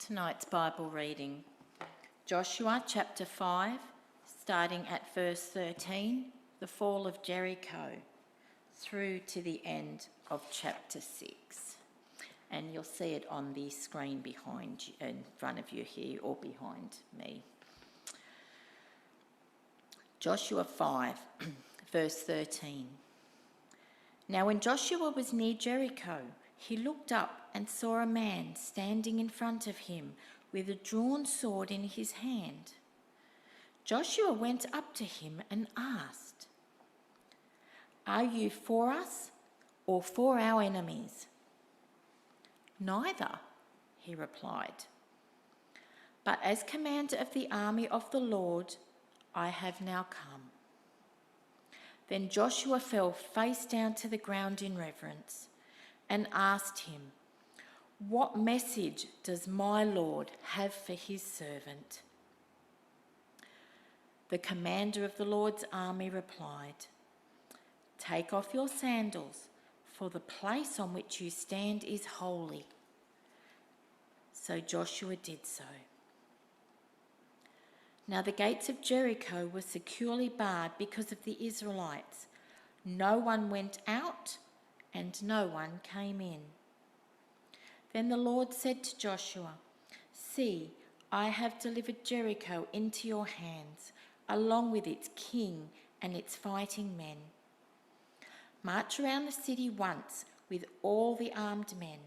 Tonight's Bible reading, Joshua chapter 5, starting at verse 13, the fall of Jericho, through to the end of chapter 6. And you'll see it on the screen behind you, in front of you here, or behind me. Joshua 5, verse 13. Now when Joshua was near Jericho, he looked up and saw a man standing in front of him with a drawn sword in his hand. Joshua went up to him and asked, "Are you for us or for our enemies?" "Neither," he replied. "But as commander of the army of the Lord, I have now come." Then Joshua fell face down to the ground in reverence and asked him, "What message does my Lord have for his servant?" The commander of the Lord's army replied, "Take off your sandals, for the place on which you stand is holy." So Joshua did so. Now the gates of Jericho were securely barred because of the Israelites. No one went out and no one came in. Then the Lord said to Joshua, "See, I have delivered Jericho into your hands, along with its king and its fighting men. March around the city once with all the armed men.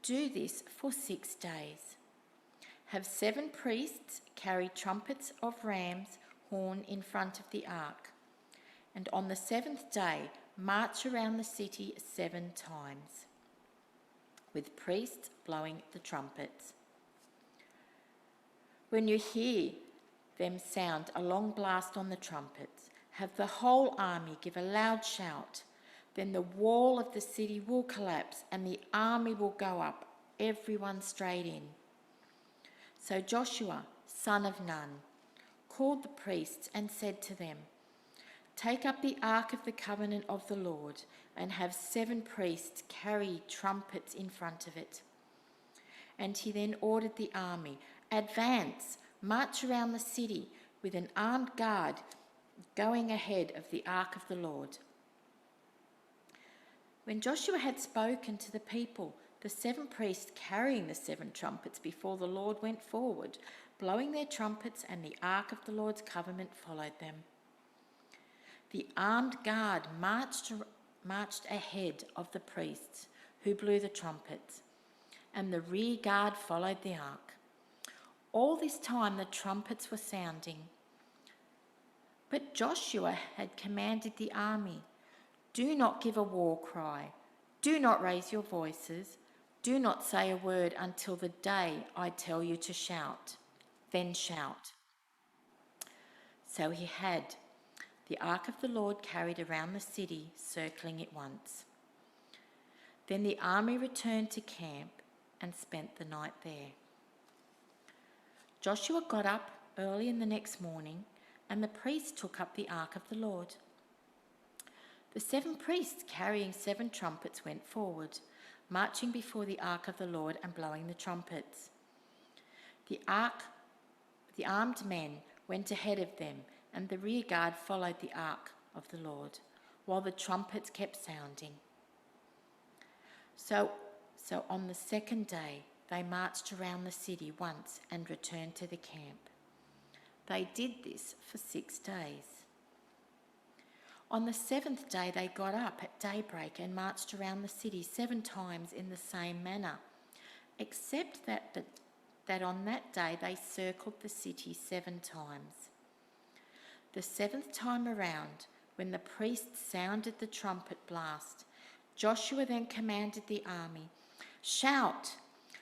Do this for 6 days. Have 7 priests carry trumpets of ram's horn in front of the ark. And on the 7th day, march around the city 7 times, with priests blowing the trumpets. When you hear them sound a long blast on the trumpets, have the whole army give a loud shout. Then the wall of the city will collapse and the army will go up, everyone straight in." So Joshua, son of Nun, called the priests and said to them, "Take up the ark of the covenant of the Lord and have 7 priests carry trumpets in front of it." And he then ordered the army, "Advance, march around the city with an armed guard going ahead of the ark of the Lord." When Joshua had spoken to the people, the 7 priests carrying the 7 trumpets before the Lord went forward, blowing their trumpets, and the ark of the Lord's covenant followed them. The armed guard marched ahead of the priests who blew the trumpets, and the rear guard followed the ark. All this time the trumpets were sounding. But Joshua had commanded the army, "Do not give a war cry. Do not raise your voices. Do not say a word until the day I tell you to shout. Then shout." So he had the ark of the Lord carried around the city, circling it once. Then the army returned to camp and spent the night there. Joshua got up early in the next morning, and the priests took up the ark of the Lord. The 7 priests carrying 7 trumpets went forward, marching before the ark of the Lord and blowing the trumpets. The armed men went ahead of them, and the rear guard followed the ark of the Lord, while the trumpets kept sounding. So on the 2nd day, they marched around the city once and returned to the camp. They did this for 6 days. On the 7th day, they got up at daybreak and marched around the city 7 times in the same manner, except that on that day they circled the city 7 times. The 7th time around, when the priests sounded the trumpet blast, Joshua then commanded the army, "Shout,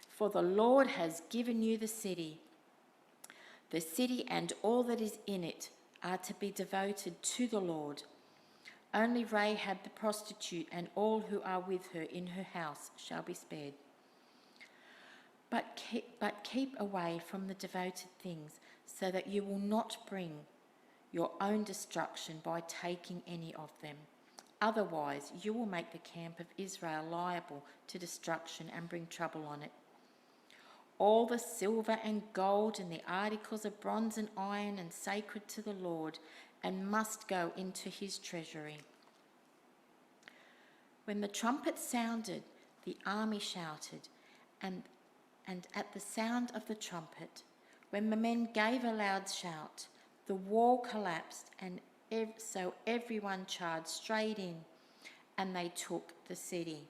for the Lord has given you the city. The city and all that is in it are to be devoted to the Lord. Only Rahab the prostitute and all who are with her in her house shall be spared. But keep away from the devoted things, so that you will not bring your own destruction by taking any of them. Otherwise, you will make the camp of Israel liable to destruction and bring trouble on it. all the silver and gold and the articles of bronze and iron and sacred to the Lord, and must go into his treasury. When the trumpet sounded, the army shouted, and at the sound of the trumpet, when the men gave a loud shout, the wall collapsed, and so everyone charged straight in, and they took the city.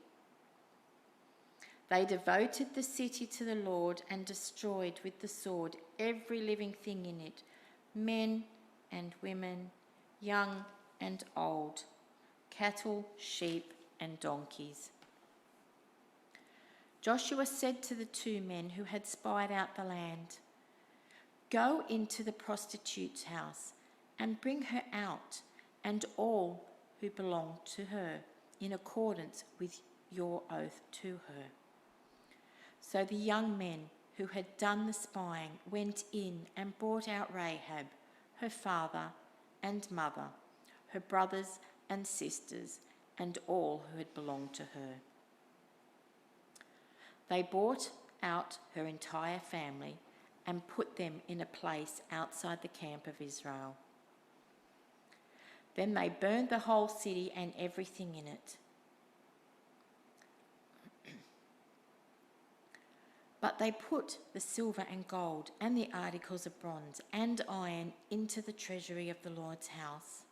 They devoted the city to the Lord and destroyed with the sword every living thing in it, men and women, young and old, cattle, sheep, and donkeys. Joshua said to the 2 men who had spied out the land, "Go into the prostitute's house and bring her out, and all who belong to her, in accordance with your oath to her." So the young men who had done the spying went in and brought out Rahab, her father and mother, her brothers and sisters, and all who had belonged to her. They brought out her entire family and put them in a place outside the camp of Israel. Then they burned the whole city and everything in it. But they put the silver and gold and the articles of bronze and iron into the treasury of the Lord's house.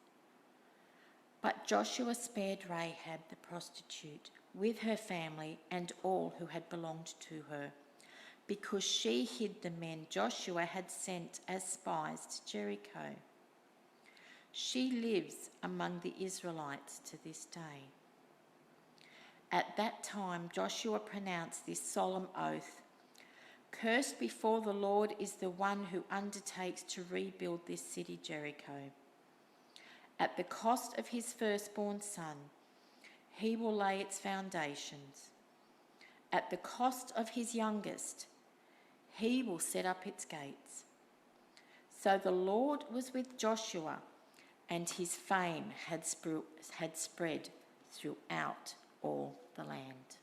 But Joshua spared Rahab the prostitute with her family and all who had belonged to her, because she hid the men Joshua had sent as spies to Jericho. She lives among the Israelites to this day. At that time, Joshua pronounced this solemn oath: "Cursed before the Lord is the one who undertakes to rebuild this city Jericho. At the cost of his firstborn son, he will lay its foundations. At the cost of his youngest, he will set up its gates." So the Lord was with Joshua, and his fame had spread throughout all the land.